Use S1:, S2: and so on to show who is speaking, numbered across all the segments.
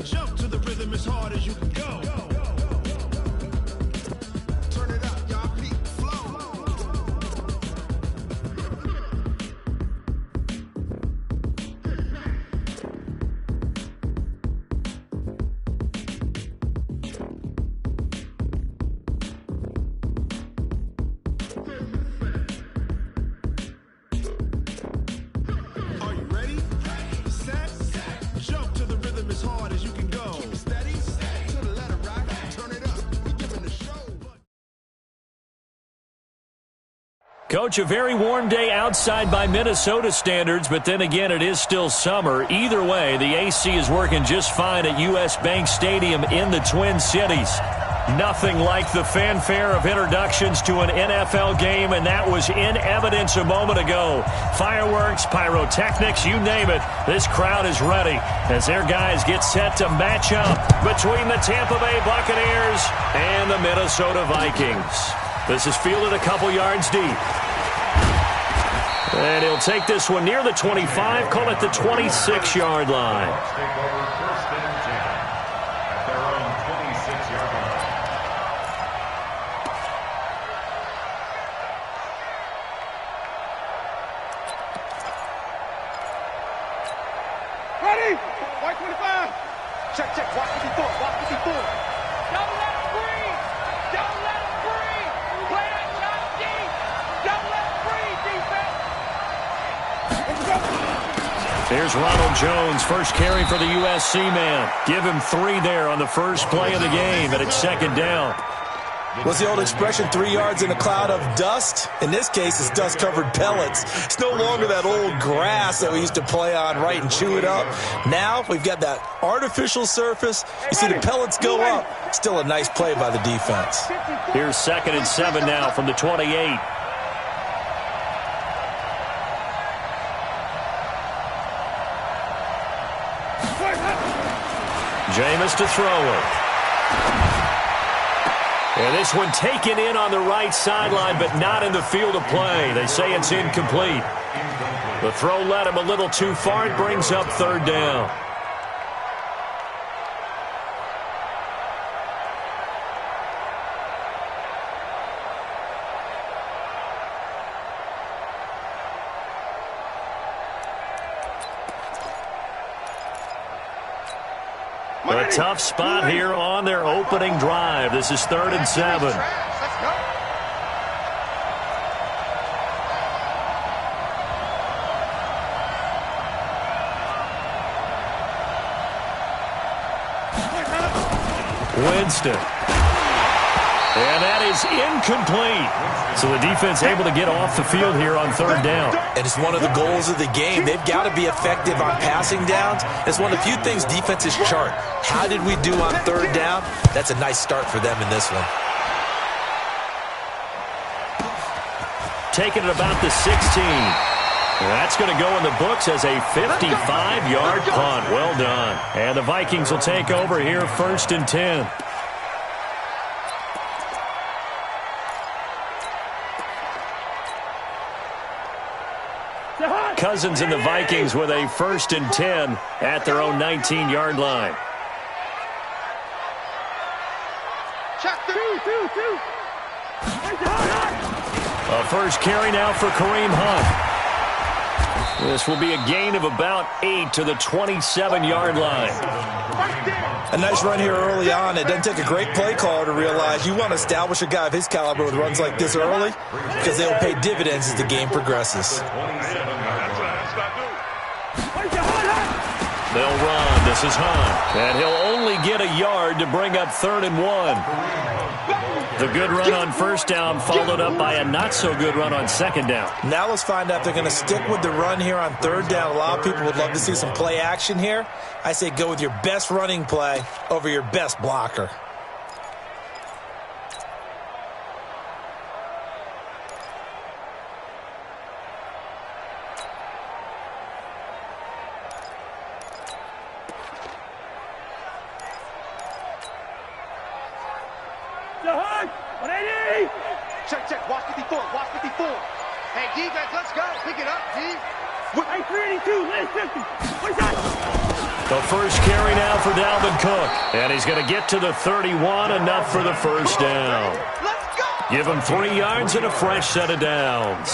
S1: Jump to the rhythm as hard as you can go. Turn it up, y'all. Peak flow. Are you ready? Set. Jump to the rhythm as hard as you can go. Steady. To the letter right. Turn it up. We giving the show.
S2: Coach, a very warm day outside by Minnesota standards, but then again, it is still summer. Either way, the AC is working just fine at U.S. Bank Stadium in the Twin Cities. Nothing like the fanfare of introductions to an NFL game, and that was in evidence a moment ago. Fireworks, pyrotechnics, you name it. This crowd is ready as their guys get set to match up between the Tampa Bay Buccaneers and the Minnesota Vikings. This is fielded a couple yards deep. And he'll take this one near the 25, call it the 26-yard line.
S3: Ready? White 25. Check, check. Watch what he thought. Watch what he thought. Don't let him breathe. Don't let him breathe. Play that shot deep. Don't let him breathe, defense.
S2: Here's Ronald Jones, first carry for the USC man. Give him 3 there on the first play of the game, and it's second down.
S4: What's the old expression, 3 yards in a cloud of dust? In this case, it's dust-covered pellets. It's no longer that old grass that we used to play on, right, and chew it up. Now we've got that artificial surface. You see the pellets go up. Still a nice play by the defense.
S2: Here's 2nd and 7 now from the 28. Jameis to throw it. And this one taken in on the right sideline, but not in the field of play. They say it's incomplete. The throw led him a little too far. It brings up 3rd down. A tough spot here on their opening drive. This is 3rd and 7.
S3: Let's go.
S2: Winston. And that is incomplete. So the defense able to get off the field here on 3rd down.
S4: And it's one of the goals of the game. They've got to be effective on passing downs. It's one of the few things defenses chart. How did we do on 3rd down? That's a nice start for them in this one.
S2: Taking it about the 16. That's going to go in the books as a 55-yard punt. Well done. And the Vikings will take over here 1st and 10. Cousins and the Vikings with a 1st and 10 at their own 19-yard line.
S3: Check 2.
S2: A first carry now for Kareem Hunt. This will be a gain of about 8 to the 27-yard line.
S4: A nice run here early on. It doesn't take a great play caller to realize you want to establish a guy of his caliber with runs like this early because they will pay dividends as the game progresses.
S2: They'll run. This is Hunt. And he'll only get a yard to bring up 3rd and 1. The good run on 1st down followed up by a not-so-good run on 2nd down.
S4: Now let's find out if they're going to stick with the run here on 3rd down. A lot of people would love to see some play action here. I say go with your best running play over your best blocker.
S3: Check. Watch 54. Hey, defense, let's go. Pick it up, D.
S5: Hey, 382, let it 50. What's that?
S2: The first carry now for Dalvin Cook. And he's going to get to the 31, enough for the first down. Give him 3 yards and a fresh set of downs.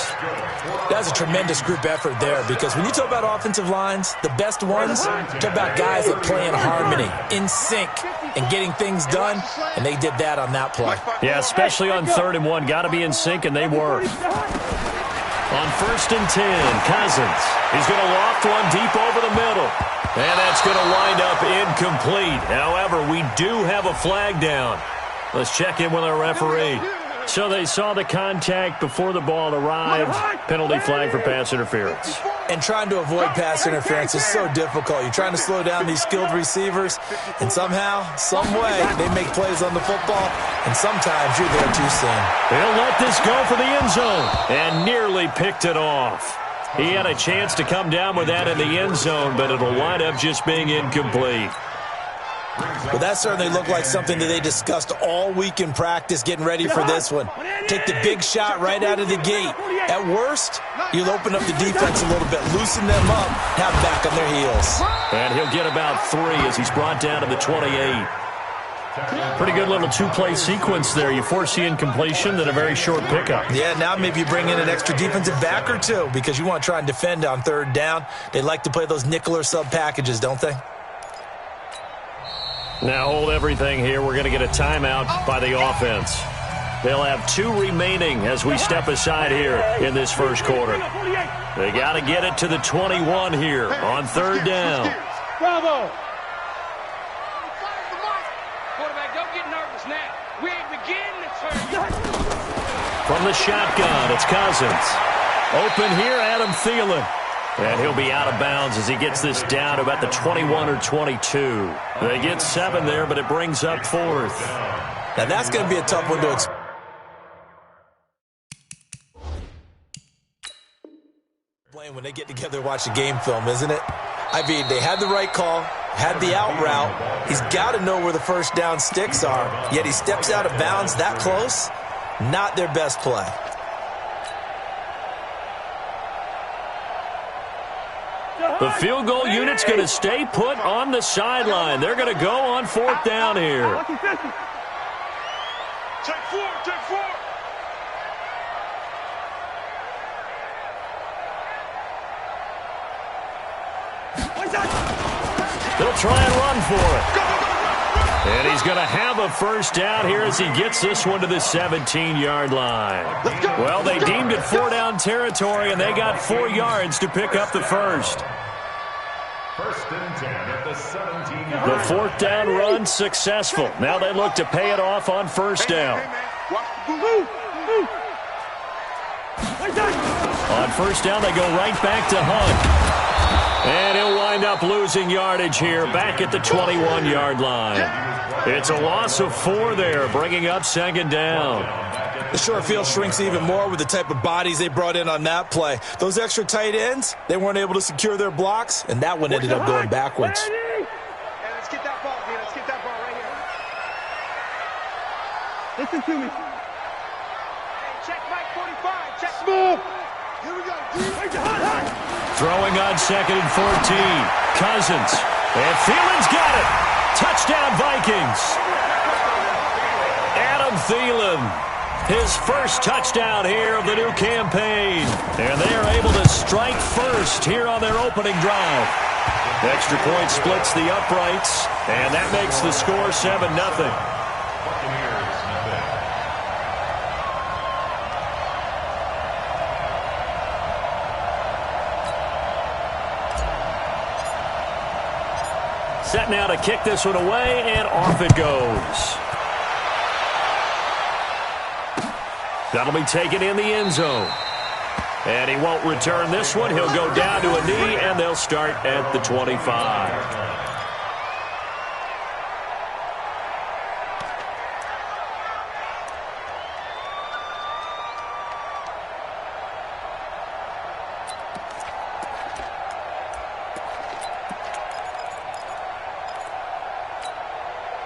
S4: That's a tremendous group effort there, because when you talk about offensive lines, the best ones, talk about guys that play in harmony, in sync, and getting things done, and they did that on that play.
S2: Yeah, especially on 3rd and 1. Got to be in sync, and they were. On 1st and 10, Cousins. He's going to loft one deep over the middle. And that's going to wind up incomplete. However, we do have a flag down. Let's check in with our referee. So they saw the contact before the ball arrived. Penalty flag for pass interference.
S4: And trying to avoid pass interference is so difficult. You're trying to slow down these skilled receivers, and somehow, some way, they make plays on the football, and sometimes you're there too soon.
S2: He'll let this go for the end zone, and nearly picked it off. He had a chance to come down with that in the end zone, but it'll wind up just being incomplete.
S4: Well, that certainly looked like something that they discussed all week in practice, getting ready for this one. Take the big shot right out of the gate. At worst, you'll open up the defense a little bit, loosen them up, have back on their heels.
S2: And he'll get about 3 as he's brought down to the 28. Pretty good little 2-play sequence there. You force the incompletion, then a very short pickup.
S4: Yeah, now maybe you bring in an extra defensive back or 2 because you want to try and defend on 3rd down. They like to play those nickel or sub packages, don't they?
S2: Now hold everything here. We're going to get a timeout by the offense. They'll have 2 remaining as we step aside here in this first quarter. They got to get it to the 21 here on 3rd down.
S3: Bravo. Quarterback, don't get nervous now. We ain't beginning to turn.
S2: From the shotgun, it's Cousins. Open here, Adam Thielen. And he'll be out of bounds as he gets this down to about the 21 or 22. They get 7 there, but it brings up 4th.
S4: Now that's going to be a tough one to explain when they get together and watch the game film, isn't it? I mean, they had the right call, had the out route. He's got to know where the first down sticks are, yet he steps out of bounds that close. Not their best play.
S2: The field goal unit's going to stay put on the sideline. They're going to go on 4th down here.
S3: Take 4, take 4.
S2: They'll try and run for it. And he's going to have a first down here as he gets this one to the 17-yard line. Well, they deemed it 4-down territory, and they got 4 yards to pick up the first.
S5: First and 10 at the 17.
S2: The 4th down run successful. Now they look to pay it off on 1st down. On 1st down, they go right back to Hunt. And he'll wind up losing yardage here back at the 21-yard line. It's a loss of 4 there, bringing up 2nd down.
S4: The short field shrinks even more with the type of bodies they brought in on that play. Those extra tight ends, they weren't able to secure their blocks, and that one ended up going backwards.
S3: Hey, let's get that ball, man. Let's get that ball right here. Listen to me. Hey, check Mike 45. Check smooth. Here we go.
S2: Throwing on 2nd and 14. Cousins. And Thielen's got it. Touchdown, Vikings. Adam Thielen. His first touchdown here of the new campaign. And they are able to strike first here on their opening drive. Extra point splits the uprights, and that makes the score 7-0. Set now to kick this one away, and off it goes. That'll be taken in the end zone. And he won't return this one. He'll go down to a knee, and they'll start at the 25.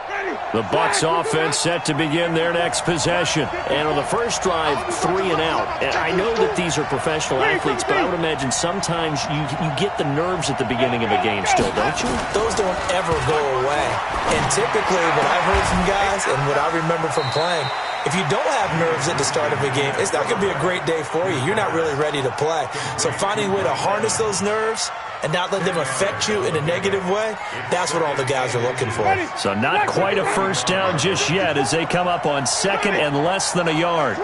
S3: Ready.
S2: The Bucs offense set to begin their next possession.
S6: And on the first drive, 3 and out. And I know that these are professional athletes, but I would imagine sometimes you get the nerves at the beginning of a game still, don't you?
S4: Those don't ever go away. And typically what I've heard from guys and what I remember from playing, if you don't have nerves at the start of a game, it's not going to be a great day for you. You're not really ready to play. So finding a way to harness those nerves and not let them affect you in a negative way, that's what all the guys are looking for.
S2: So not quite a first down just yet as they come up on second and less than a yard.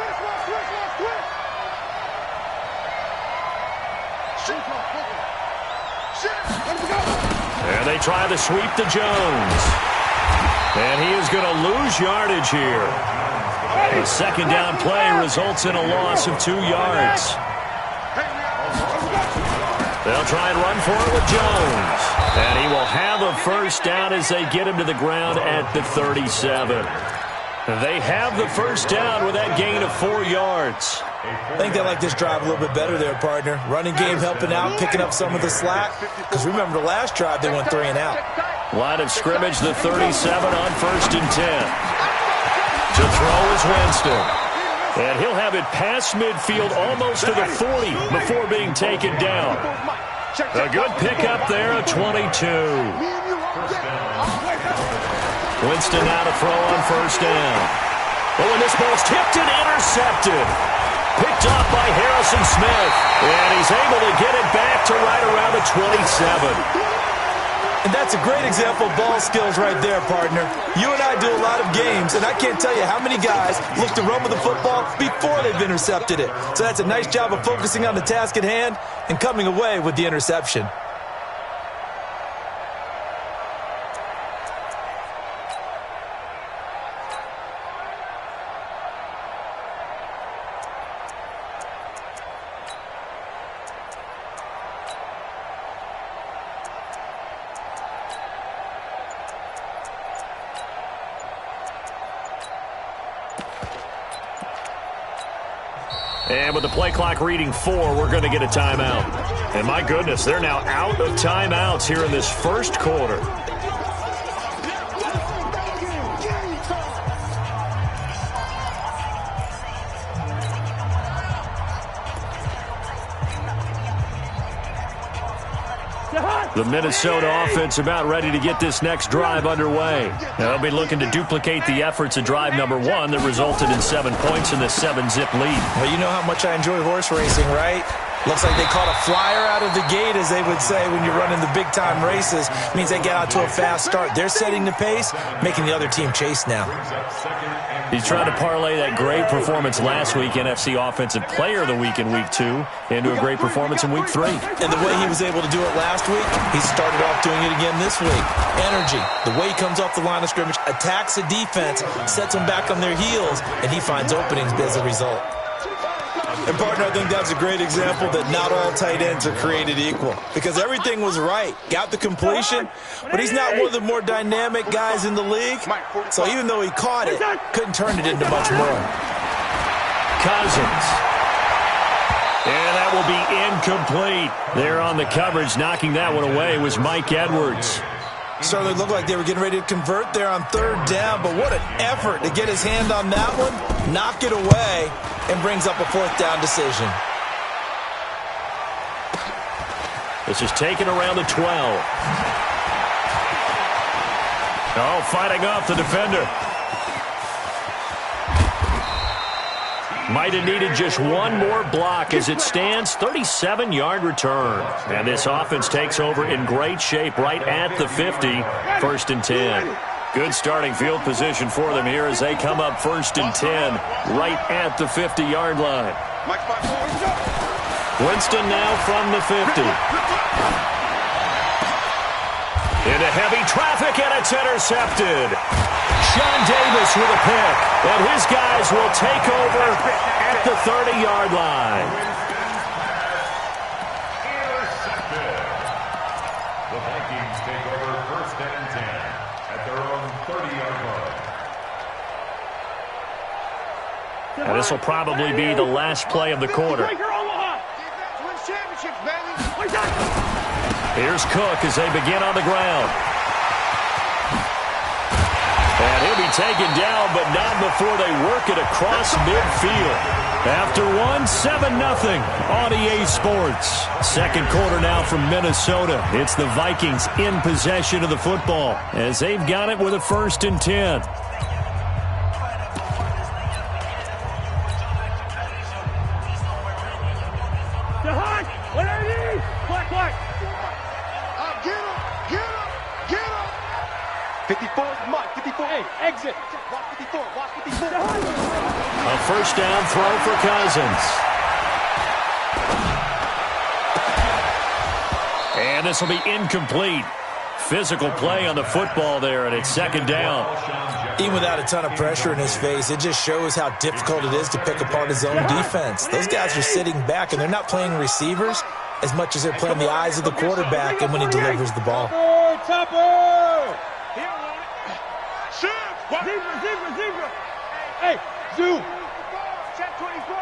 S2: And they try to sweep to Jones. And he is going to lose yardage here. The second down play results in a loss of 2 yards. They'll try and run for it with Jones. And he will have a first down as they get him to the ground at the 37. They have the first down with that gain of 4 yards.
S4: I think they like this drive a little bit better there, partner. Running game helping out, picking up some of the slack. Because remember the last drive, they went 3 and out.
S2: Line of scrimmage, the 37 on first and 10. To throw is Winston. And he'll have it past midfield almost to the 40 before being taken down. A good pickup there, a 22. Winston now to throw on first down. Oh, and this ball's tipped and intercepted. Picked up by Harrison Smith. And he's able to get it back to right around the 27.
S4: And that's a great example of ball skills right there, partner. You and I do a lot of games, and I can't tell you how many guys look to run with the football before they've intercepted it. So that's a nice job of focusing on the task at hand and coming away with the interception.
S2: And with the play clock reading 4, we're going to get a timeout. And my goodness, they're now out of timeouts here in this first quarter. The Minnesota offense about ready to get this next drive underway. They'll be looking to duplicate the efforts of drive number 1 that resulted in 7 points in the 7-zip lead.
S4: Well, you know how much I enjoy horse racing, right? Looks like they caught a flyer out of the gate, as they would say when you're running the big-time races. It means they get out to a fast start. They're setting the pace, making the other team chase now.
S2: He's trying to parlay that great performance last week, NFC Offensive Player of the Week in Week 2, into a great performance in Week 3.
S4: And the way he was able to do it last week, he started off doing it again this week. Energy, the way he comes off the line of scrimmage, attacks the defense, sets them back on their heels, and he finds openings as a result. And, partner, I think that's a great example that not all tight ends are created equal. Because everything was right. Got the completion, but he's not one of the more dynamic guys in the league. So even though he caught it, couldn't turn it into much more.
S2: Cousins. And that will be incomplete. There on the coverage, knocking that one away was Mike Edwards.
S4: Certainly looked like they were getting ready to convert there on third down, but what an effort to get his hand on that one, knock it away, and brings up a fourth down decision.
S2: This is taken around the 12. Oh, fighting off the defender. Might have needed just one more block. As it stands, 37-yard return. And this offense takes over in great shape right at the 50, first and 10. Good starting field position for them here as they come up first and 10 right at the 50-yard line. Winston now from the 50. Into heavy traffic, and it's intercepted. Sean Davis with a pick, and his guys will take over at the 30-yard line.
S5: Intercepted. The Vikings take over first and 10 at their own 30-yard line.
S2: And this will probably be the last play of the quarter. Here's Cook as they begin on the ground. And he'll be taken down, but not before they work it across midfield. After one, 7-0 on EA Sports. Second quarter now from Minnesota. It's the Vikings in possession of the football as they've got it with a 1st and 10.
S3: Exit. Watch 54. Watch 54.
S2: A first down throw for Cousins. And this will be incomplete. Physical play on the football there, and it's 2nd down.
S4: Even without a ton of pressure in his face, it just shows how difficult it is to pick apart his own defense. Those guys are sitting back, and they're not playing receivers as much as they're playing the eyes of the quarterback and when he delivers the ball.
S3: Topper! Zebra! Hey, zoom! Check 24!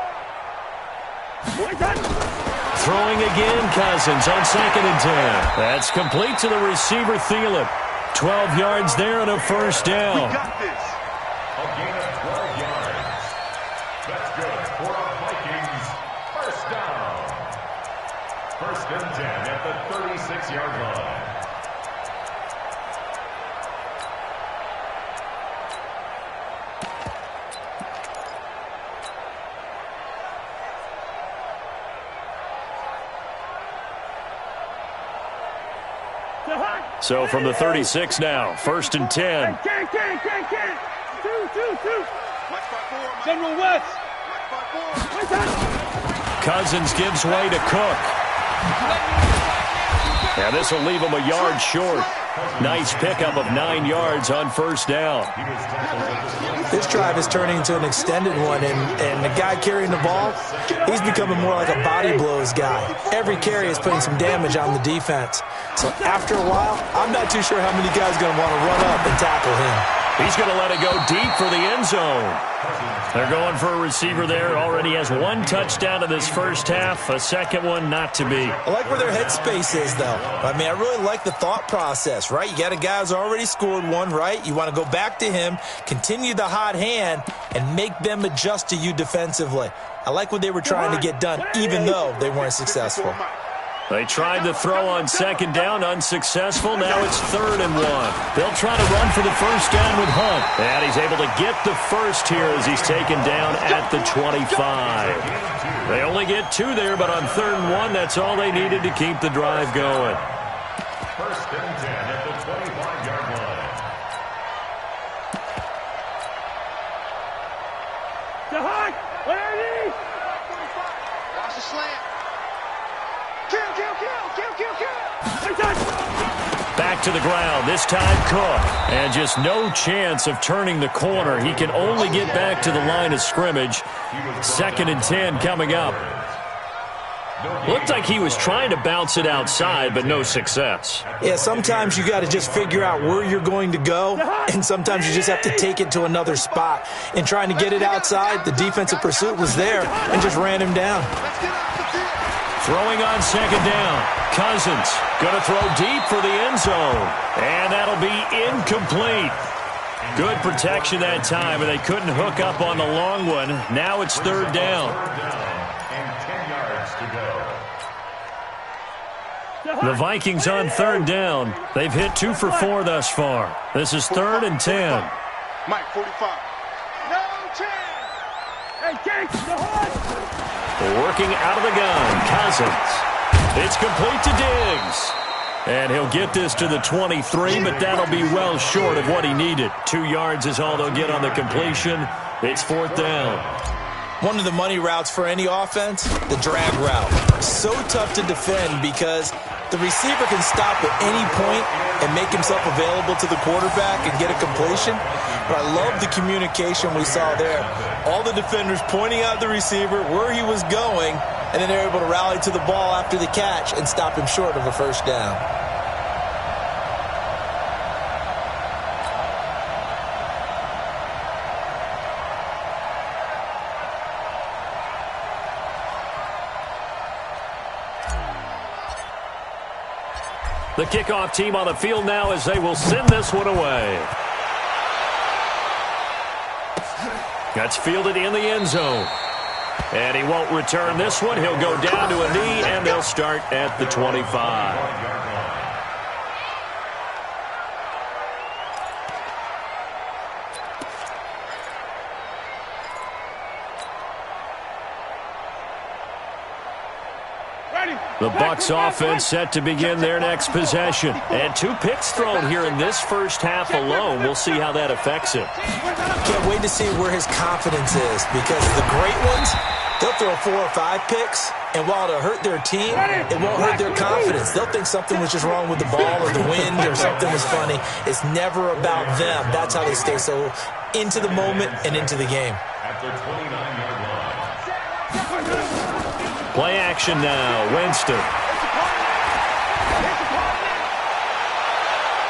S2: Throwing again, Cousins on 2nd and 10. That's complete to the receiver, Thielen. 12 yards there and a first down.
S3: We got this.
S5: A gain of 12 yards. That's good for our Vikings. First down. 1st and 10 at the 36-yard line.
S2: So from the 36 now, 1st and 10.
S3: General West.
S2: Cousins gives way to Cook. And this will leave him a yard short. Nice pickup of 9 yards on 1st down.
S4: This drive is turning into an extended one, and the guy carrying the ball, he's becoming more like a body blows guy. Every carry is putting some damage on the defense. So after a while, I'm not too sure how many guys are going to want to run up and tackle him.
S2: He's going to let it go deep for the end zone. They're going for a receiver there. Already has 1 touchdown in this first half. A second one not to be.
S4: I like where their headspace is, though. I mean, I really like the thought process, right? You got a guy who's already scored one, right? You want to go back to him, continue the hot hand, and make them adjust to you defensively. I like what they were trying to get done, even though they weren't successful.
S2: They tried to throw on 2nd down, unsuccessful. Now it's 3rd and 1. They'll try to run for the first down with Hunt. And he's able to get the first here as he's taken down at the 25. They only get 2 there, but on 3rd and 1, that's all they needed to keep the drive going.
S5: 1st and 10 at the 25-yard line.
S3: To Hunt! Where is he? Watch the slant. Kill!
S2: Back to the ground, this time Cook. And just no chance of turning the corner. He can only get back to the line of scrimmage. 2nd and 10 coming up. Looked like he was trying to bounce it outside, but no success.
S4: Yeah, sometimes you got to just figure out where you're going to go, and sometimes you just have to take it to another spot. In trying to get it outside, the defensive pursuit was there and just ran him down.
S2: Throwing on 2nd down. Cousins going to throw deep for the end zone. And that'll be incomplete. Good protection that time, and they couldn't hook up on the long one. Now it's 3rd down.
S5: And 10 yards to go.
S2: The Vikings on 3rd down. They've hit 2 for 4 thus far. This is 3rd and 10.
S3: Mike, 45. No chance. Hey, Jakes, the horse.
S2: Working out of the gun, Cousins. It's complete to Diggs. And he'll get this to the 23, but that'll be well short of what he needed. 2 yards is all they'll get on the completion. It's 4th down.
S4: One of the money routes for any offense, the drag route. So tough to defend because the receiver can stop at any point and make himself available to the quarterback and get a completion. But I love the communication we saw there. All the defenders pointing out the receiver, where he was going, and then they're able to rally to the ball after the catch and stop him short of a first down.
S2: The kickoff team on the field now as they will send this one away. That's fielded in the end zone. And he won't return this one. He'll go down to a knee, and they'll start at the 25. The Bucs offense set to begin their next possession. And 2 picks thrown here in this first half alone. We'll see how that affects him.
S4: Can't wait to see where his confidence is, because the great ones, they'll throw 4 or 5 picks, and while it'll hurt their team, it won't hurt their confidence. They'll think something was just wrong with the ball or the wind or something was funny. It's never about them. That's how they stay so into the moment and into the game.
S5: At their 29-yard line.
S2: Play action now. Winston.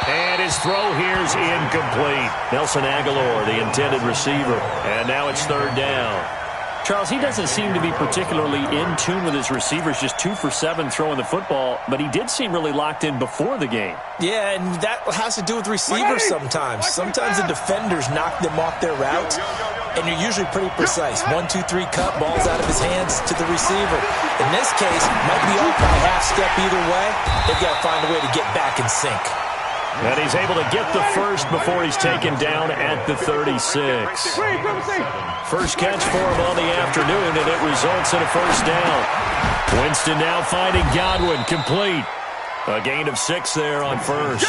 S2: And his throw here's incomplete. Nelson Aguilar, the intended receiver. And now it's 3rd down. Charles, he doesn't seem to be particularly in tune with his receivers, just 2 for 7 throwing the football, but he did seem really locked in before the game.
S4: Yeah, and that has to do with receivers sometimes. Sometimes the defenders knock them off their routes, and you're usually pretty precise. 1, 2, 3 cut, ball's out of his hands to the receiver. In this case, might be off by a half step either way. They've got to find a way to get back in sync.
S2: And he's able to get the first before he's taken down at the 36. First catch for him on the afternoon, and it results in a 1st down. Winston now finding Godwin, complete. A gain of 6 there on 1st.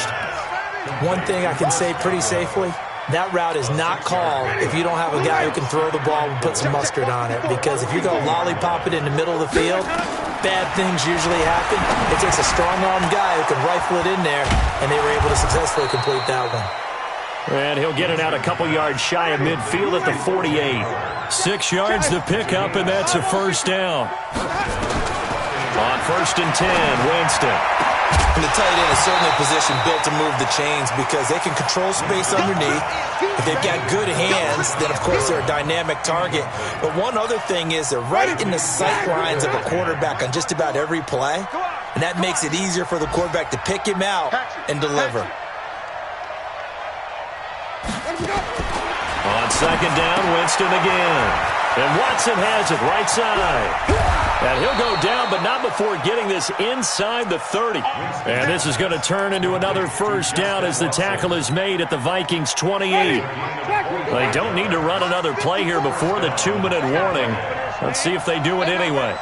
S4: One thing I can say pretty safely, that route is not called if you don't have a guy who can throw the ball and put some mustard on it. Because if you go lollipop it in the middle of the field, bad things usually happen. It takes a strong-armed guy who can rifle it in there, and they were able to successfully complete that one.
S2: And he'll get it out a couple yards shy of midfield at the 48. 6 yards to pick up, and that's a 1st down. On 1st and 10, Winston.
S4: And the tight end is certainly a position built to move the chains because they can control space underneath. If they've got good hands, then, of course, they're a dynamic target. But one other thing is they're right in the sight lines of a quarterback on just about every play, and that makes it easier for the quarterback to pick him out and deliver.
S2: On 2nd down, Winston again. And Watson has it right side. And he'll go down, but not before getting this inside the 30. And this is going to turn into another 1st down as the tackle is made at the Vikings' 28. They don't need to run another play here before the 2-minute warning. Let's see if they do it anyway.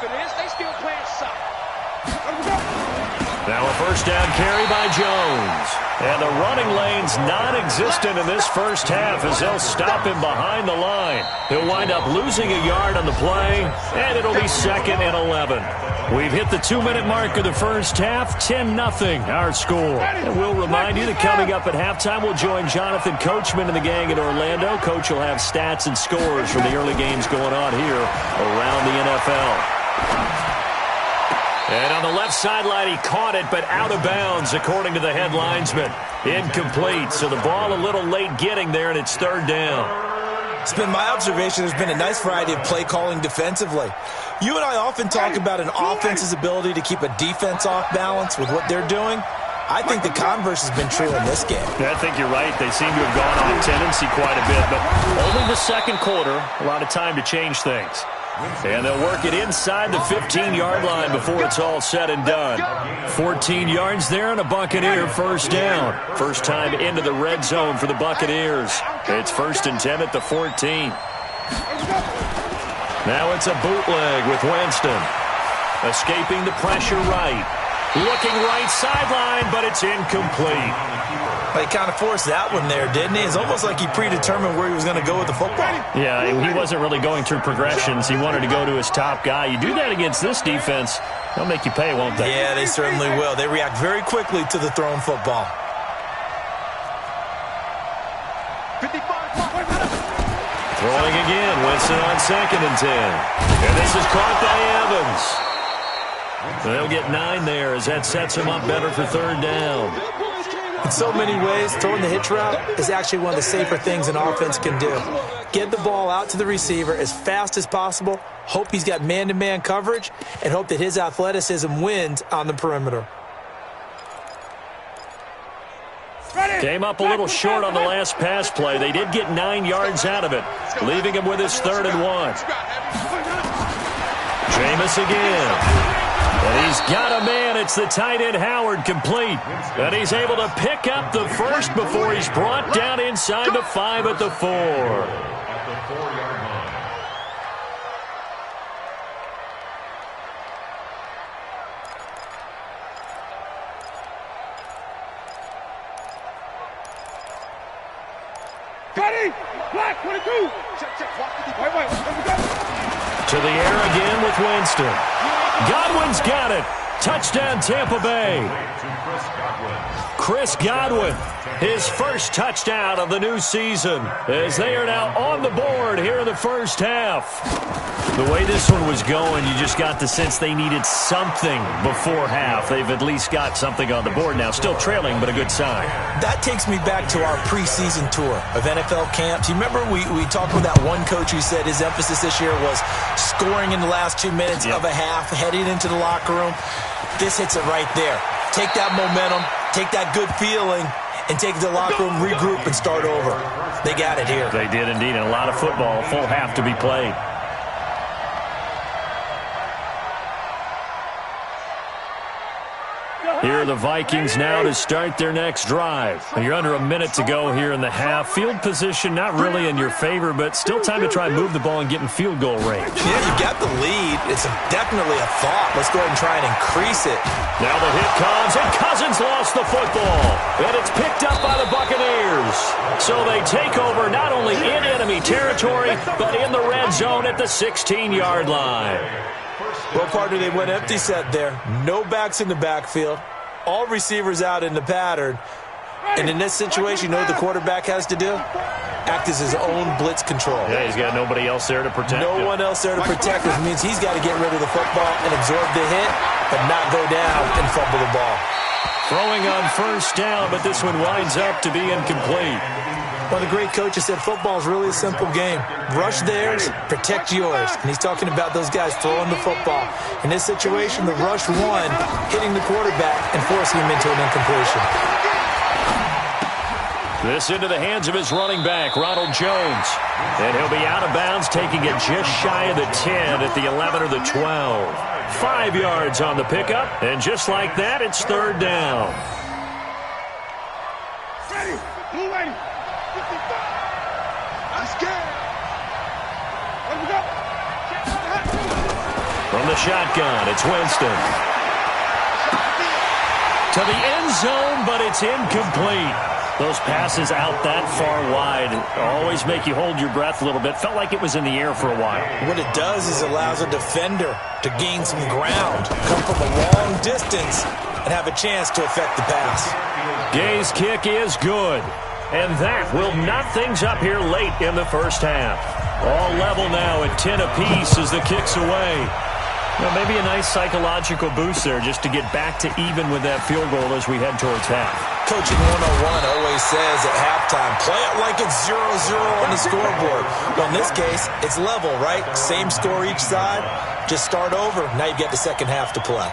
S2: Now a 1st down carry by Jones. And the running lane's non-existent in this first half as they'll stop him behind the line. He'll wind up losing a yard on the play, and it'll be 2nd and 11. We've hit the 2-minute mark of the first half, 10-0 our score. And we'll remind you that coming up at halftime, we'll join Jonathan Coachman and the gang in Orlando. Coach will have stats and scores from the early games going on here around the NFL. And on the left sideline, he caught it, but out of bounds, according to the head linesman. Incomplete, so the ball a little late getting there, and it's 3rd down.
S4: It's been my observation there's been a nice variety of play calling defensively. You and I often talk about an offense's ability to keep a defense off balance with what they're doing. I think the converse has been true in this game.
S2: Yeah, I think you're right. They seem to have gone off tendency quite a bit, but only the 2nd quarter, a lot of time to change things. And they'll work it inside the 15-yard line before it's all said and done. 14 yards there and a Buccaneer 1st down. First time into the red zone for the Buccaneers. It's 1st and 10 at the 14. Now it's a bootleg with Winston. Escaping the pressure right. Looking right sideline, but it's incomplete.
S4: He kind of forced that one there, didn't he? It's almost like he predetermined where he was going to go with the football.
S2: Yeah, he wasn't really going through progressions. He wanted to go to his top guy. You do that against this defense, they'll make you pay, won't they?
S4: Yeah, they certainly will. They react very quickly to the thrown football.
S2: Throwing again, Winston on 2nd and 10. And this is caught by Evans. They'll get 9 there as that sets him up better for 3rd down.
S4: In so many ways, throwing the hitch route is actually one of the safer things an offense can do. Get the ball out to the receiver as fast as possible, hope he's got man-to-man coverage, and hope that his athleticism wins on the perimeter.
S2: Came up a little short on the last pass play. They did get 9 yards out of it, leaving him with his 3rd and 1. Jameis again. And he's got a man. It's the tight end Howard complete. And he's able to pick up the first before he's brought down inside the 5 at the 4.
S5: At the 4-yard line.
S3: Ready? Black 22. Check. Wait.
S2: To the air again with Winston. Godwin's got it. Touchdown, Tampa Bay. Chris Godwin, his first touchdown of the new season, as they are now on the board here in the first half. The way this one was going, you just got the sense they needed something before half. They've at least got something on the board now. Still trailing, but a good sign.
S4: That takes me back to our preseason tour of NFL camps. You remember we talked with that one coach who said his emphasis this year was scoring in the last 2 minutes of a half, heading into the locker room. This hits it right there. Take that momentum, take that good feeling, and take it to the locker room, regroup, and start over. They got it here.
S2: They did indeed, and a lot of football, full half to be played. Here are the Vikings now to start their next drive. You're under a minute to go here in the half. Field position not really in your favor, but still time to try and move the ball and get in field goal range.
S4: Yeah, you got the lead. It's definitely a thought. Let's go ahead and try and increase it.
S2: Now the hit comes, and Cousins lost the football. And it's picked up by the Buccaneers. So they take over not only in enemy territory, but in the red zone at the 16-yard line.
S4: Well, partner, they went empty set there. No backs in the backfield. All receivers out in the pattern. And in this situation, you know what the quarterback has to do? Act as his own blitz control.
S2: Yeah, he's got nobody else there to protect him.
S4: No one else there to protect him. Which means he's got to get rid of the football and absorb the hit, but not go down and fumble the ball.
S2: Throwing on first down, but this one winds up to be incomplete.
S4: One of the great coaches said football is really a simple game. Rush theirs, protect yours. And he's talking about those guys throwing the football. In this situation, the rush won, hitting the quarterback and forcing him into an incompletion.
S2: This into the hands of his running back, Ronald Jones. And he'll be out of bounds, taking it just shy of the 10 at the 11 or the 12. 5 yards on the pickup, and just like that, it's 3rd down.
S3: Ready? Blue lady. Let's get it. Let me go.
S2: From the shotgun, it's Winston. To the end zone, but it's incomplete. Those passes out that far wide always make you hold your breath a little bit. Felt like it was in the air for a while.
S4: What it does is it allows a defender to gain some ground, come from a long distance, and have a chance to affect the pass.
S2: Gay's kick is good. And that will knot things up here late in the first half. All level now at 10 apiece as the kick's away. Well, maybe a nice psychological boost there just to get back to even with that field goal as we head towards half.
S4: Coaching 101 always says at halftime, play it like it's 0-0 on the scoreboard. Well, in this case, it's level, right? Same score each side. Just start over. Now you get the second half to play.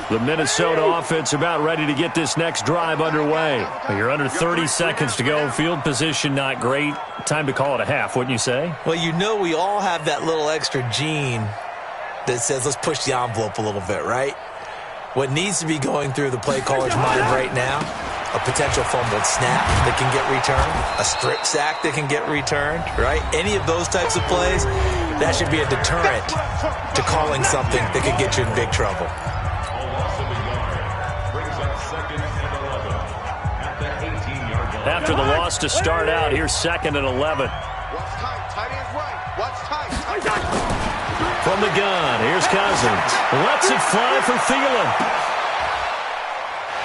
S2: The Minnesota offense about ready to get this next drive underway. You're under 30 seconds to go. Field position not great. Time to call it a half, wouldn't you say?
S4: Well, you know we all have that little extra gene that says let's push the envelope a little bit, right? What needs to be going through the play caller's mind right now, a potential fumbled snap that can get returned, a strip sack that can get returned, right? Any of those types of plays, that should be a deterrent to calling something that could get you in big trouble.
S2: After the loss to start out, here's 2nd and 11.
S3: Watch tight. Tight end's right. Watch tight.
S2: From the gun, here's Cousins. Lets it fly for Thielen.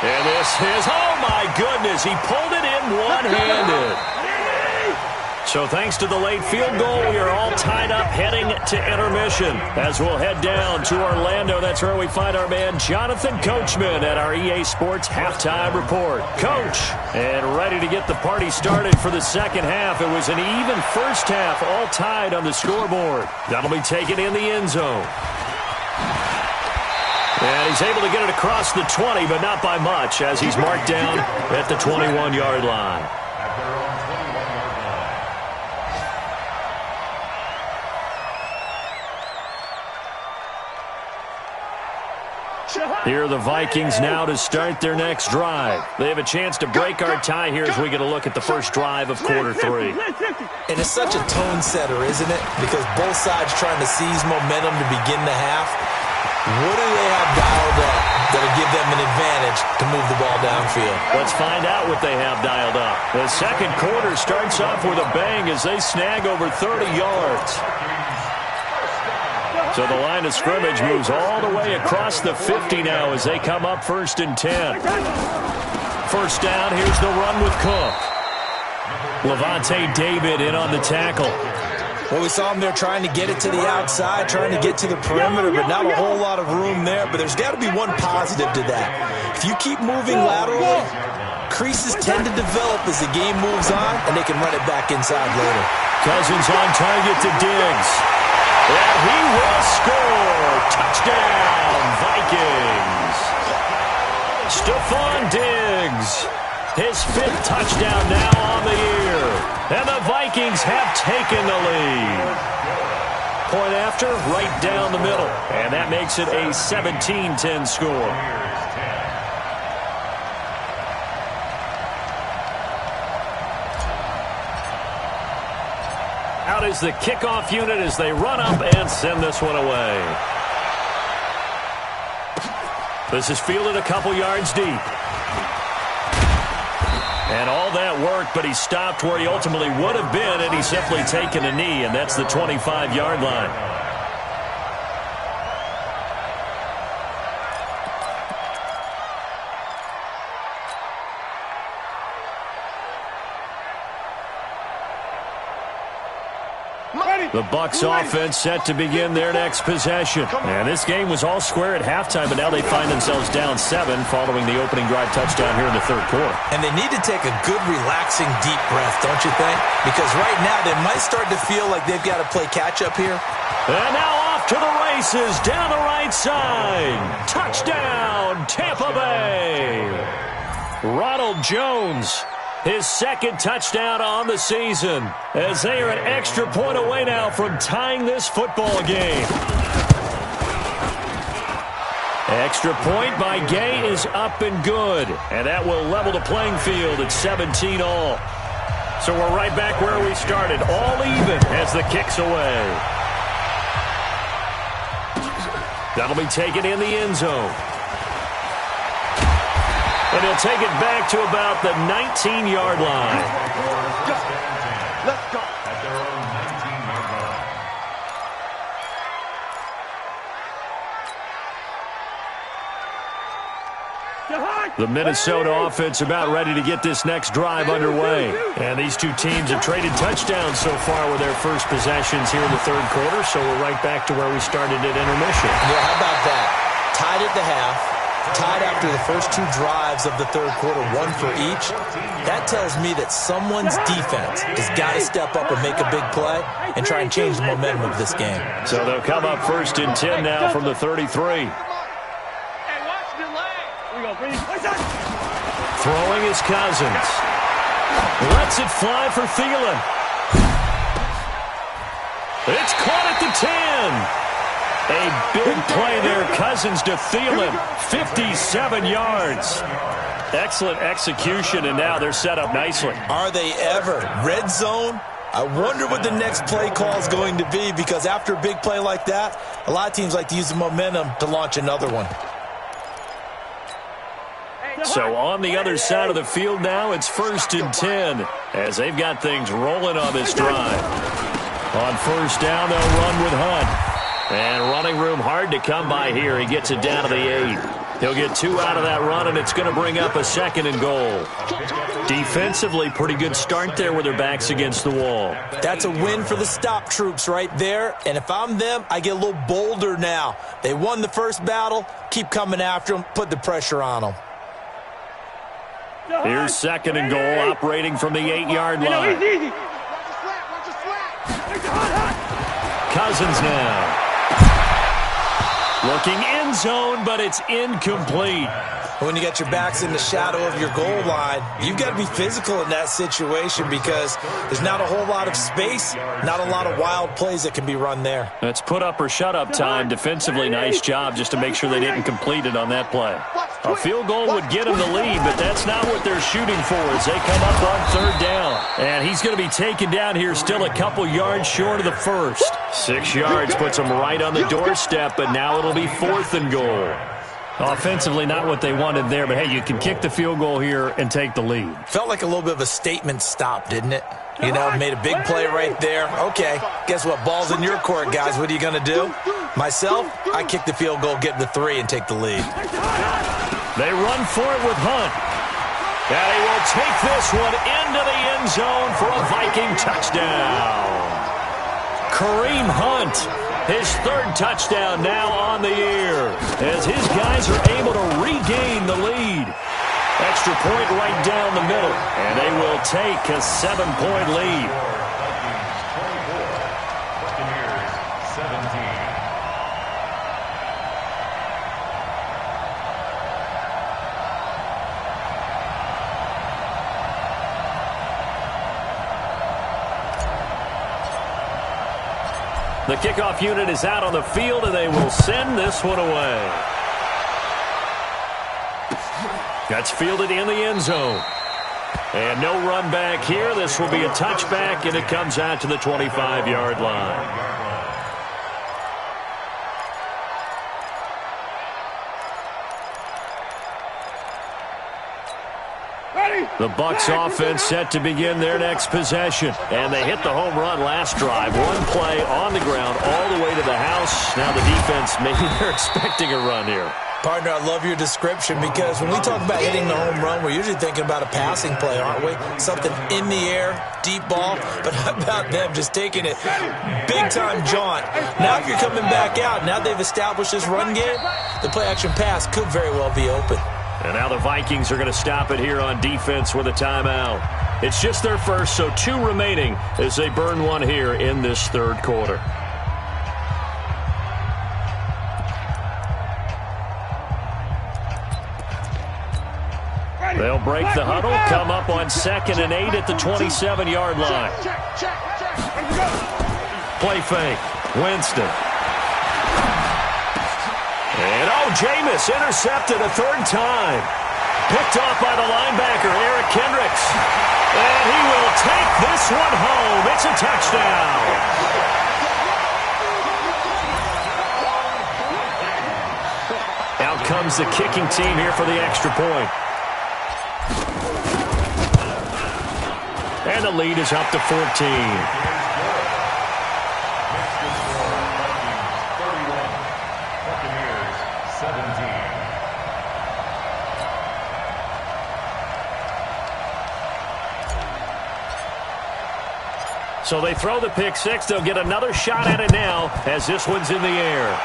S2: And this is, oh my goodness, he pulled it in one-handed. So thanks to the late field goal, we are all tied up heading to intermission. As we'll head down to Orlando, that's where we find our man Jonathan Coachman at our EA Sports Halftime Report. Coach, and ready to get the party started for the second half. It was an even first half, all tied on the scoreboard. That'll be taken in the end zone. And he's able to get it across the 20, but not by much, as he's marked down at the 21-yard line.
S5: At their own 21-yard line.
S2: Here are the Vikings now to start their next drive. They have a chance to break our tie here as we get a look at the first drive of quarter 3.
S4: And it's such a tone setter, isn't it? Because both sides trying to seize momentum to begin the half. What do they have dialed up that'll give them an advantage to move the ball downfield?
S2: Let's find out what they have dialed up. The second quarter starts off with a bang as they snag over 30 yards. So the line of scrimmage moves all the way across the 50 now as they come up 1st and 10. First down, here's the run with Cook. Levante David in on the tackle.
S4: Well, we saw him there trying to get it to the outside, trying to get to the perimeter, but not a whole lot of room there. But there's got to be one positive to that. If you keep moving laterally, creases tend to develop as the game moves on, and they can run it back inside later.
S2: Cousins on target to Diggs. And he will score. Touchdown, Vikings. Stephon Diggs. His 5th touchdown now on the year. And the Vikings have taken the lead. Point after, right down the middle. And that makes it a 17-10 score. Out is the kickoff unit as they run up and send this one away. This is fielded a couple yards deep. And all that work, but he stopped where he ultimately would have been had he simply taken a knee, and that's the 25-yard line. The Bucs offense set to begin their next possession. And this game was all square at halftime, but now they find themselves down 7 following the opening drive touchdown here in the third quarter.
S4: And they need to take a good, relaxing, deep breath, don't you think? Because right now they might start to feel like they've got to play catch-up here.
S2: And now off to the races down the right side. Touchdown, Tampa Bay. Ronald Jones. His 2nd touchdown on the season as they are an extra point away now from tying this football game. Extra point by Gay is up and good, and that will level the playing field at 17 all. So we're right back where we started, all even as the kick's away. That'll be taken in the end zone. And he'll take it back to about the 19-yard line.
S3: Let's go.
S5: At their own 19-yard line.
S2: The Minnesota offense about ready to get this next drive underway. And these two teams have traded touchdowns so far with their first possessions here in the third quarter, so we're right back to where we started at intermission.
S4: Yeah, how about that? Tied at the half. Tied after the first 2 drives of the third quarter, 1 for each. That tells me that someone's defense has got to step up and make a big play and try and change the momentum of this game.
S2: So they'll come up 1st and 10 now from the 33. Throwing is Cousins. Lets it fly for Thielen. It's caught at the 10. A big play there, Cousins to Thielen, 57 yards. Excellent execution, and now they're set up nicely.
S4: Are they ever? Red zone? I wonder what the next play call is going to be, because after a big play like that, a lot of teams like to use the momentum to launch another one.
S2: So on the other side of the field now, it's 1st and 10 as they've got things rolling on this drive. On 1st down, they'll run with Hunt. And running room hard to come by here. He gets it down to the 8. He'll get 2 out of that run, and it's going to bring up a 2nd and goal. Defensively, pretty good start there with their backs against the wall.
S4: That's a win for the stop troops right there. And if I'm them, I get a little bolder now. They won the first battle. Keep coming after them. Put the pressure on them.
S2: Here's 2nd and goal, operating from the 8-yard line. Cousins now. Looking end zone, but it's incomplete.
S4: When you got your backs in the shadow of your goal line, you've got to be physical in that situation because there's not a whole lot of space, not a lot of wild plays that can be run there.
S2: That's put up or shut up time. Defensively, nice job just to make sure they didn't complete it on that play. A field goal would get them the lead, but that's not what they're shooting for as they come up on third down. And he's going to be taken down here still a couple yards short of the first. 6 yards puts him right on the doorstep, but now it'll be 4th and goal. Offensively, not what they wanted there, but hey, you can kick the field goal here and take the lead.
S4: Felt like a little bit of a statement stop, didn't it? You know, made a big play right there. Okay, guess what? Ball's in your court, guys. What are you going to do? Myself, I kick the field goal, get the 3, and take the lead.
S2: They run for it with Hunt. And he will take this one into the end zone for a Viking touchdown. Kareem Hunt, his 3rd touchdown now on the year, as his guys are able to regain the lead. Extra point right down the middle, and they will take a 7-point lead.
S5: Buccaneers 17.
S2: The kickoff unit is out on the field, and they will send this one away. That's fielded in the end zone. And no run back here. This will be a touchback, and it comes out to the 25-yard line. The Bucs offense set to begin their next possession. And they hit the home run last drive. One play on the ground all the way to the house. Now the defense, maybe they're expecting a run here.
S4: Partner, I love your description because when we talk about hitting the home run, we're usually thinking about a passing play, aren't we? Something in the air, deep ball. But how about them just taking it big-time jaunt? Now if you're coming back out, now they've established this run game, the play-action pass could very well be open.
S2: And now the Vikings are going to stop it here on defense with a timeout. It's just their first, so 2 remaining as they burn one here in this 3rd quarter. They'll break the huddle, come up on 2nd and 8 at the 27-yard line. Play fake. Winston. And Jameis intercepted a 3rd time. Picked off by the linebacker, Eric Kendricks. And he will take this one home. It's a touchdown. Out comes the kicking team here for the extra point. And the lead is up to 14. So they throw the pick 6. They'll get another shot at it now as this one's in the air.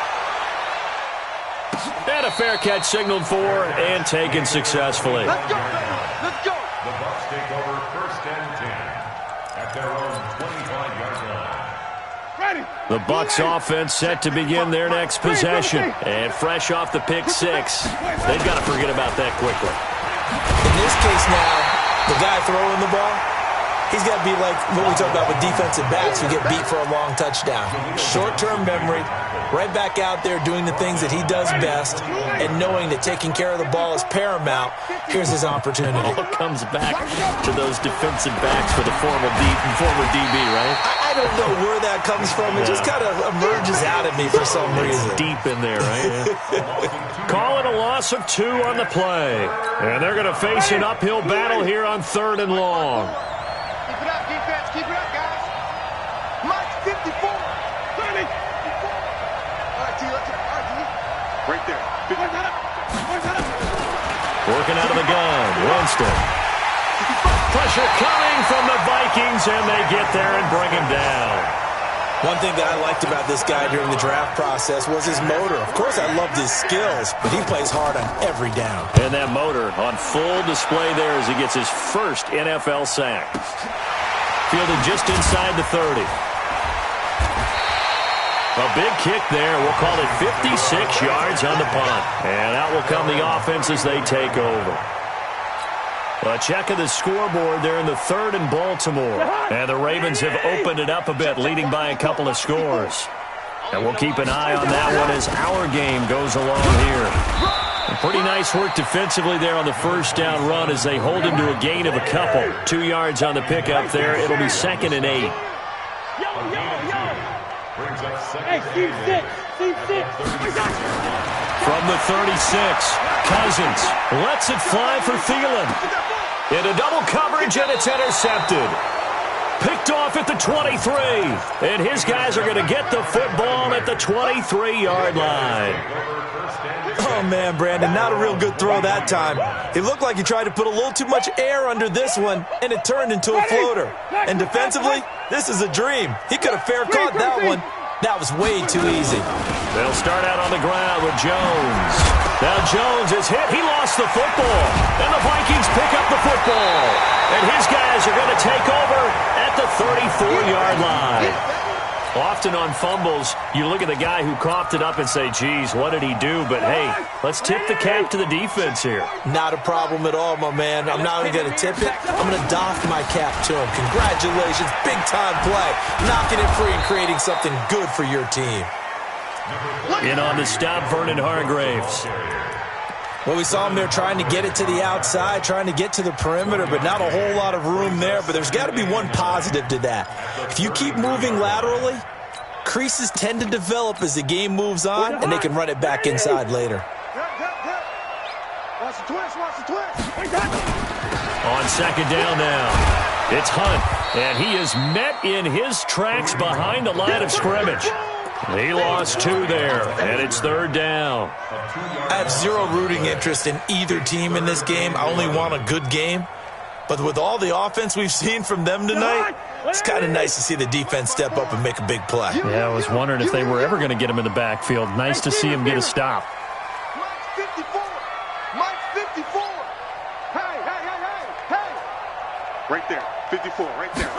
S2: And a fair catch signaled for and taken successfully.
S3: Let's go. Let's go.
S5: The Bucs take over 1st and 10 at their own 25-yard line.
S3: Ready.
S2: The Bucs offense set to begin their next possession. And fresh off the pick 6, they've got to forget about that quickly.
S4: In this case now, the guy throwing the ball, he's got to be like what we talk about with defensive backs who get beat for a long touchdown. Short-term memory, right back out there doing the things that he does best, and knowing that taking care of the ball is paramount. Here's his opportunity.
S2: All comes back to those defensive backs for the former DB, right?
S4: I don't know where that comes from. It just kind of emerges out of me for some reason.
S2: Deep in there, right? Yeah. Call it a loss of 2 on the play. And they're going to face an uphill battle here on 3rd and long.
S3: Keep it up, defense. Keep it up, guys. Mike, 54. 30. All right, T. Let's go. All right, T. Right there.
S2: Working out of the gun. Winston. Pressure coming from the Vikings, and they get there and bring him down.
S4: One thing that I liked about this guy during the draft process was his motor. Of course, I loved his skills, but he plays hard on every down.
S2: And that motor on full display there as he gets his first NFL sack. Fielded just inside the 30. A big kick there. We'll call it 56 yards on the punt. And out will come the offense as they take over. A check of the scoreboard there in the 3rd and Baltimore. And the Ravens have opened it up a bit, leading by a couple of scores. And we'll keep an eye on that one as our game goes along here. And pretty nice work defensively there on the first down run as they hold him to a gain of a couple. 2 yards on the pickup there. It'll be 2nd and 8.
S3: Hey, Steve 6. Steve 6.
S2: From the 36, Cousins lets it fly for Thielen. Into double coverage, and it's intercepted. Picked off at the 23. And his guys are going to get the football at the 23-yard line.
S4: Oh, man, Brandon, not a real good throw that time. It looked like he tried to put a little too much air under this one, and it turned into a floater. And defensively, this is a dream. He could have fair caught that one. That was way too easy.
S2: They'll start out on the ground with Jones. Now Jones is hit. He lost the football. And the Vikings pick up the football. And his guys are going to take over at the 34-yard line. Often on fumbles, you look at the guy who coughed it up and say, geez, what did he do? But, hey, let's tip the cap to the defense here.
S4: Not a problem at all, my man. I'm not even going to tip it. I'm going to doff my cap to him. Congratulations. Big-time play. Knocking it free and creating something good for your team.
S2: In on the stop, Vernon Hargraves.
S4: Well, we saw him there trying to get it to the outside, trying to get to the perimeter, but not a whole lot of room there. But there's got to be one positive to that. If you keep moving laterally, creases tend to develop as the game moves on, and they can run it back inside later.
S3: Watch the twist, watch the twist.
S2: On 2nd down now, it's Hunt, and he is met in his tracks behind the line of scrimmage. He lost 2 there, and it's 3rd down.
S4: I have zero rooting interest in either team in this game. I only want a good game. But with all the offense we've seen from them tonight, it's kind of nice to see the defense step up and make a big play.
S2: Yeah, I was wondering if they were ever going to get him in the backfield. Nice to see him get a stop.
S3: Mike's 54. Mike's 54. Hey, hey, hey, hey, hey. Right there. 54, right there.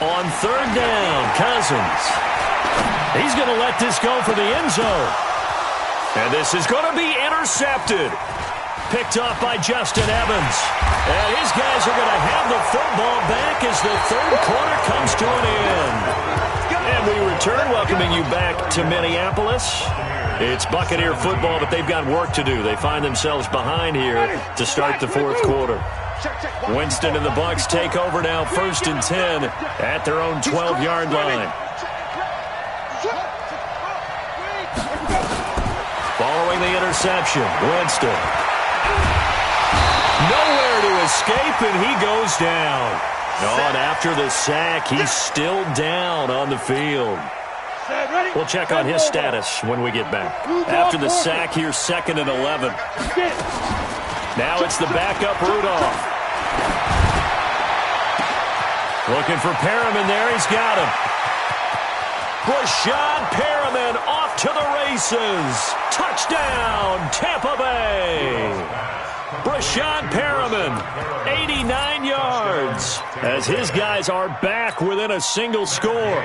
S2: On 3rd down, Cousins. He's going to let this go for the end zone. And this is going to be intercepted. Picked off by Justin Evans. And his guys are going to have the football back as the 3rd quarter comes to an end. And we return, welcoming you back to Minneapolis. It's Buccaneer football, but they've got work to do. They find themselves behind here to start the 4th quarter. Winston and the Bucs take over now, 1st and 10 at their own 12-yard line. Following the interception, Winston. Nowhere to escape, and he goes down. And after the sack, he's still down on the field. We'll check on his status when we get back. After the sack, here's 2nd and 11. Now it's the backup Rudolph. Looking for Perriman there. He's got him. Brashad Perriman off to the races. Touchdown, Tampa Bay. Brashad Perriman, 89 yards, as his guys are back within a single score.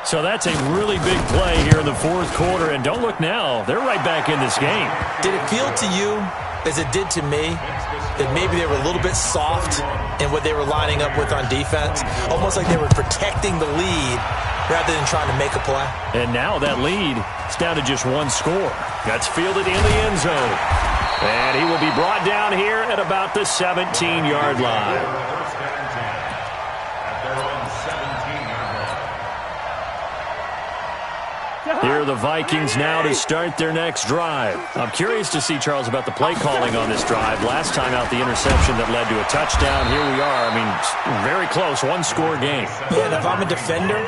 S2: So that's a really big play here in the 4th quarter, and don't look now, they're right back in this game.
S4: Did it feel to you, as it did to me, that maybe they were a little bit soft in what they were lining up with on defense? Almost like they were protecting the lead rather than trying to make a play.
S2: And now that lead is down to just 1 score. That's fielded in the end zone. And he will be brought down here at about the 17-yard line. Here are the Vikings now to start their next drive. I'm curious to see, Charles, about the play calling on this drive. Last time out, the interception that led to a touchdown. Here we are. I mean, very close, 1-score game.
S4: Yeah, and if I'm a defender,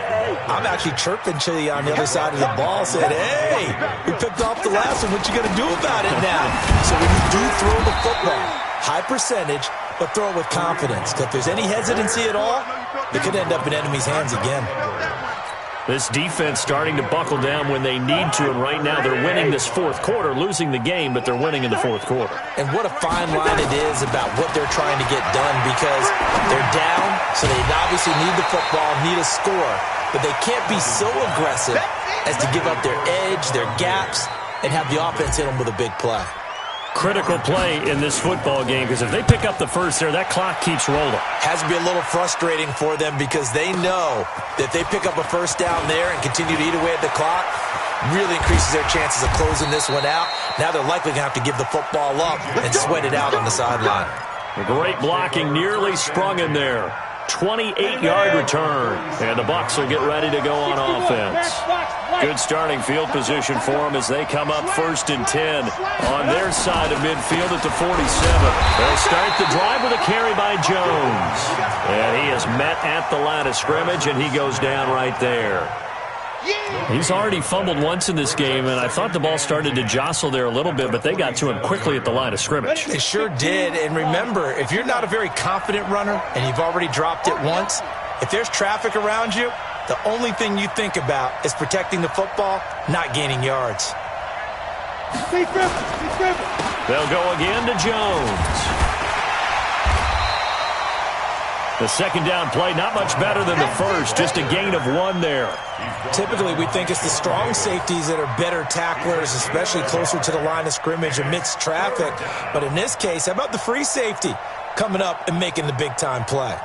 S4: I'm actually chirping to you on the other side of the ball, saying, hey, we picked off the last one. What you going to do about it now? So when you do throw the football, high percentage, but throw it with confidence. Because if there's any hesitancy at all, it could end up in enemy's hands again.
S2: This defense starting to buckle down when they need to, and right now they're winning this fourth quarter, losing the game, but they're winning in the fourth quarter.
S4: And what a fine line it is about what they're trying to get done, because they're down, so they obviously need the football, need a score, but they can't be so aggressive as to give up their edge, their gaps, and have the offense hit them with a big play.
S2: Critical play in this football game, because if they pick up the first there, that clock keeps rolling.
S4: Has to be a little frustrating for them, because they know that if they pick up a first down there and continue to eat away at the clock, really increases their chances of closing this one out. Now they're likely going to have to give the football up and sweat it out on the sideline.
S2: Great blocking, nearly sprung in there. 28-yard return, and the Bucs will get ready to go on offense. Good starting field position for them as they come up 1st and 10 on their side of midfield at the 47. They'll start the drive with a carry by Jones. And he is met at the line of scrimmage, and he goes down right there. He's already fumbled once in this game, and I thought the ball started to jostle there a little bit, but they got to him quickly at the line of scrimmage.
S4: They sure did, and remember, if you're not a very confident runner and you've already dropped it once, if there's traffic around you, the only thing you think about is protecting the football, not gaining yards.
S2: They'll go again to Jones. The second down play, not much better than the first, just a gain of 1 there.
S4: Typically, we think it's the strong safeties that are better tacklers, especially closer to the line of scrimmage amidst traffic. But in this case, how about the free safety coming up and making the big-time play?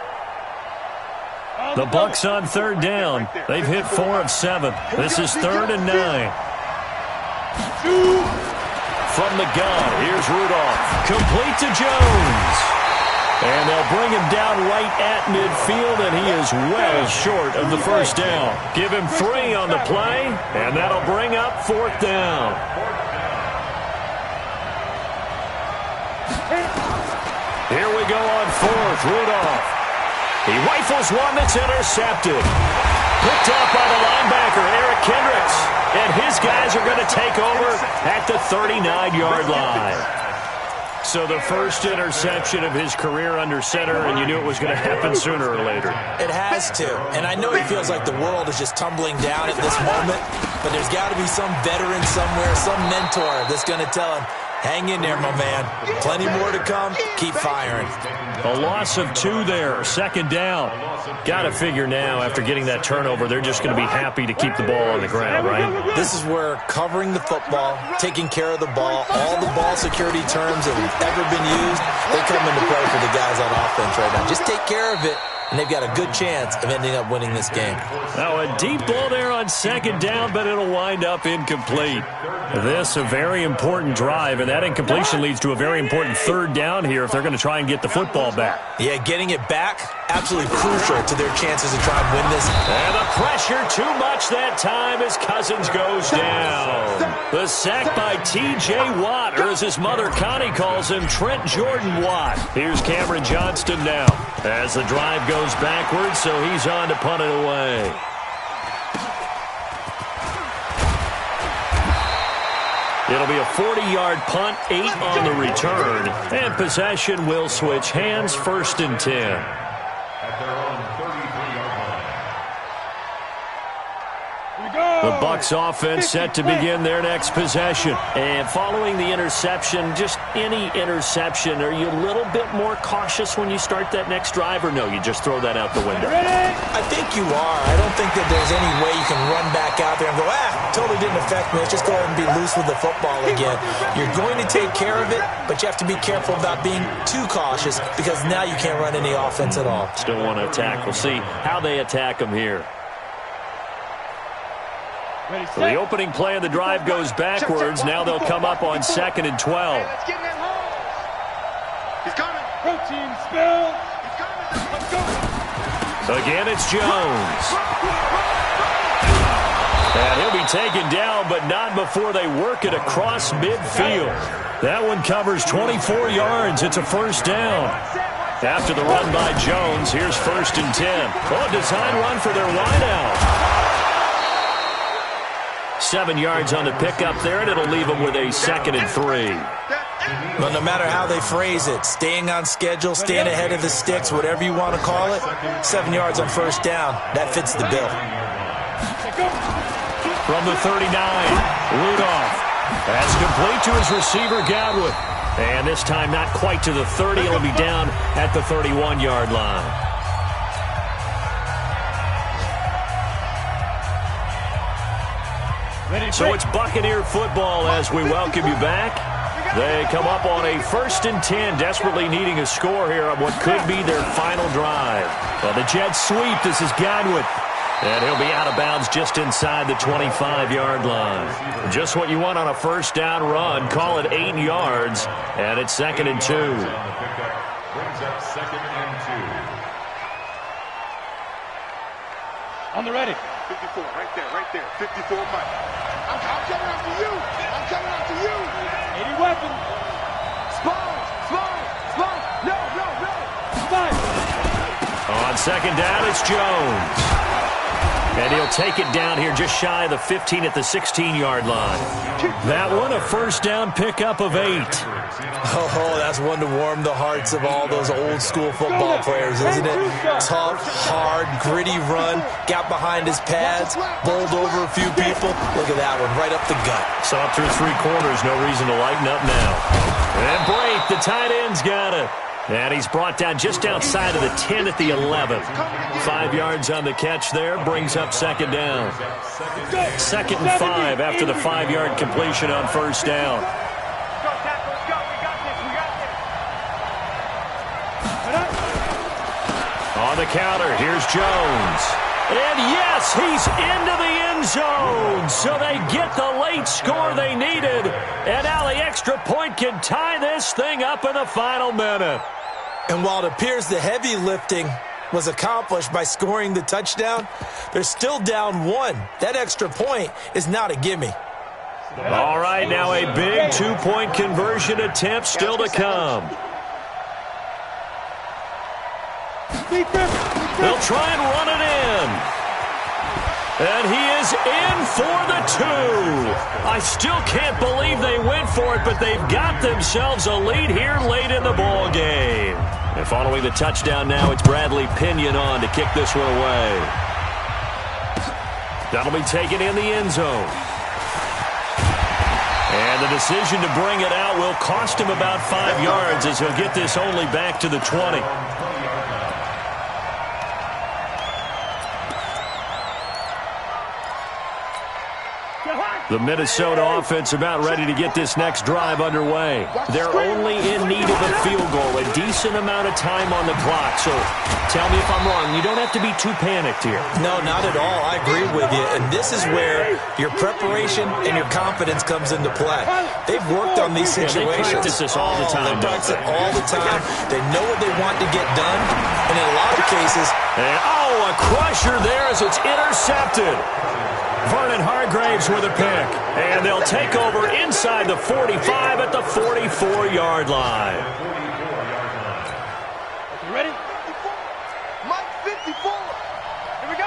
S2: The Bucs on 3rd down. They've hit 4 of 7. This is 3rd and 9. From the gun, here's Rudolph. Complete to Jones. And they'll bring him down right at midfield, and he is well short of the first down. Give him 3 on the play, and that'll bring up 4th down. Here we go on 4th, Rudolph. He rifles one that's intercepted. Picked off by the linebacker, Eric Kendricks. And his guys are going to take over at the 39-yard line. So the first interception of his career under center, and you knew it was going to happen sooner or later.
S4: It has to. And I know he feels like the world is just tumbling down at this moment, but there's got to be some veteran somewhere, some mentor that's going to tell him, hang in there, my man. Plenty more to come. Keep firing.
S2: A loss of 2 there. 2nd down. Got to figure now, after getting that turnover, they're just going to be happy to keep the ball on the ground, right?
S4: This is where covering the football, taking care of the ball, all the ball security terms that have ever been used, they come into play for the guys on offense right now. Just take care of it, and they've got a good chance of ending up winning this game.
S2: Now a deep ball there on 2nd down, but it'll wind up incomplete. This a very important drive, and that incompletion leads to a very important 3rd down here if they're going to try and get the football back.
S4: Yeah, getting it back, absolutely crucial to their chances to try and win this.
S2: And the pressure too much that time as Cousins goes down. The sack by T.J. Watt, or as his mother Connie calls him, Trent Jordan Watt. Here's Cameron Johnston now as the drive goes backwards, so he's on to punt it away. It'll be a 40-yard punt, 8 on the return, and possession will switch hands, 1st and 10.
S5: At their own 33-yard line.
S2: The Bucs offense set to begin their next possession. And following the interception, just any interception, are you a little bit more cautious when you start that next drive, or no, you just throw that out the window?
S4: I think you are. I don't think that there's any way you can run back out there and go, totally didn't affect me. Let's just go ahead and be loose with the football again. You're going to take care of it, but you have to be careful about being too cautious, because now you can't run any offense at all.
S2: Still want to attack. We'll see how they attack them here. So the opening play of the drive goes backwards. Now they'll come up on 2nd and 12.
S3: Let's get in that hole. He's coming. Protein spill. He's coming. Let's go.
S2: Again, it's Jones. And he'll be taken down, but not before they work it across midfield. That one covers 24 yards. It's a 1st down. After the run by Jones, here's 1st and 10. Oh, design run for their wideout. 7 yards on the pickup there, and it'll leave them with a 2nd and 3.
S4: But no matter how they phrase it, staying on schedule, staying ahead of the sticks, whatever you want to call it, 7 yards on 1st down, that fits the bill.
S2: from the 39. Rudolph. That's complete to his receiver, Godwin. And this time not quite to the 30. It'll be down at the 31-yard line. So it's Buccaneer football as we welcome you back. They come up on a 1st and 10, desperately needing a score here on what could be their final drive. Well, the Jets sweep. This is Godwin. And he'll be out of bounds just inside the 25-yard line. Just what you want on a first down run. Call it 8 yards, and it's 2nd and 2.
S5: Brings up 2nd and 2.
S3: On the ready.
S1: 54, right there. 54, Mike. I'm coming after you. I'm coming after you.
S3: 80 weapon.
S1: Spine. No.
S3: Spine.
S2: On 2nd down, it's Jones. And he'll take it down here just shy of the 15 at the 16-yard line. That one, a first down pickup of 8.
S4: Oh, that's one to warm the hearts of all those old-school football players, isn't it? Tough, hard, gritty run, got behind his pads, bowled over a few people. Look at that one, right up the gut.
S2: Saw it through 3 quarters, no reason to lighten up now. And break, the tight end's got it. And he's brought down just outside of the 10 at the 11. 5 yards on the catch there, brings up 2nd down. 2nd and 5 after the 5-yard completion on first down. On the counter, here's Jones. And yes, he's into the end zone. So they get the late score they needed. And now the extra point can tie this thing up in the final minute.
S4: And while it appears the heavy lifting was accomplished by scoring the touchdown, they're still down 1. That extra point is not a gimme.
S2: All right, now a big 2-point conversion attempt still to come. They'll try and run it in. And he is in for the 2. I still can't believe they went for it, but they've got themselves a lead here late in the ball game. And following the touchdown now, it's Bradley Pinion on to kick this one away. That'll be taken in the end zone. And the decision to bring it out will cost him about 5 yards as he'll get this only back to the 20. The Minnesota offense about ready to get this next drive underway. They're only in need of a field goal, a decent amount of time on the clock. So tell me if I'm wrong. You don't have to be too panicked here.
S4: No, not at all. I agree with you. And this is where your preparation and your confidence comes into play. They've worked on these situations.
S2: They practice this all the time.
S4: They practice it all the time. They know what they want to get done. And in a lot of cases...
S2: And, a crusher there as it's intercepted. Vernon Hargraves with a pick. And they'll take over inside the 45 at the 44-yard line.
S3: You ready?
S1: 54. Mike, 54. Here we go.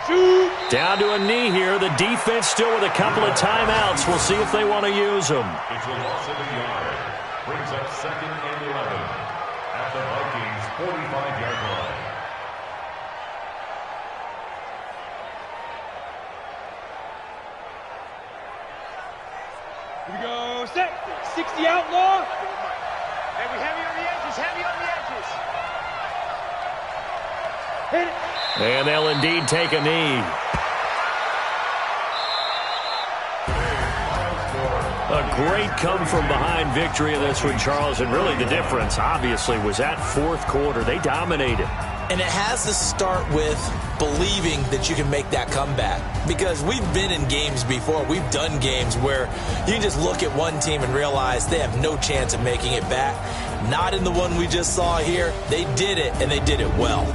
S3: Shoot.
S2: Down to a knee here. The defense still with a couple of timeouts. We'll see if they want to use them.
S5: It's a loss of a yard. Brings up 2nd and 11 at the Vikings' 45-yard line.
S3: Here we go. Set. 60 outlaw.
S1: Heavy on the edges.
S3: Hit it.
S2: And they'll indeed take a knee. A great come-from-behind victory in this one, Charles. And really the difference, obviously, was that fourth quarter. They dominated.
S4: And it has to start with believing that you can make that comeback. Because we've been in games before. We've done games where you can just look at one team and realize they have no chance of making it back. Not in the one we just saw here. They did it, and they did it well.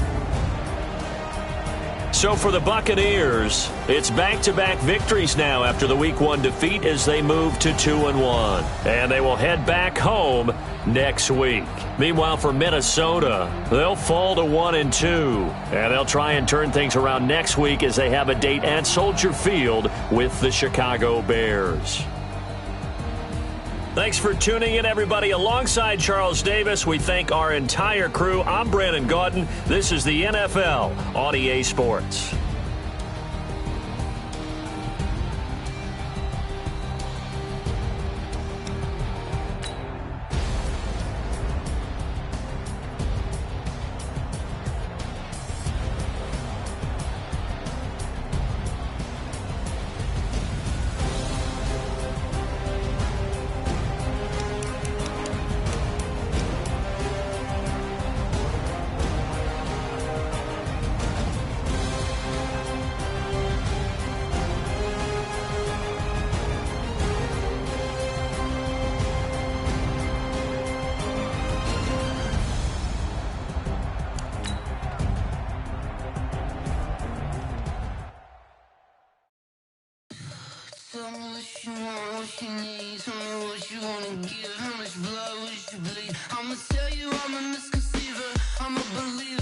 S2: So for the Buccaneers, it's back-to-back victories now after the Week 1 defeat as they move to 2-1. And they will head back home next week. Meanwhile, for Minnesota, they'll fall to 1-2. And they'll try and turn things around next week as they have a date at Soldier Field with the Chicago Bears. Thanks for tuning in, everybody. Alongside Charles Davis, we thank our entire crew. I'm Brandon Gaudin. This is the NFL on EA Sports.
S7: Tell me what you want, what you need. Tell me what you wanna give. How much blood would you bleed? I'ma tell you I'm a misconceiver. I'm a believer.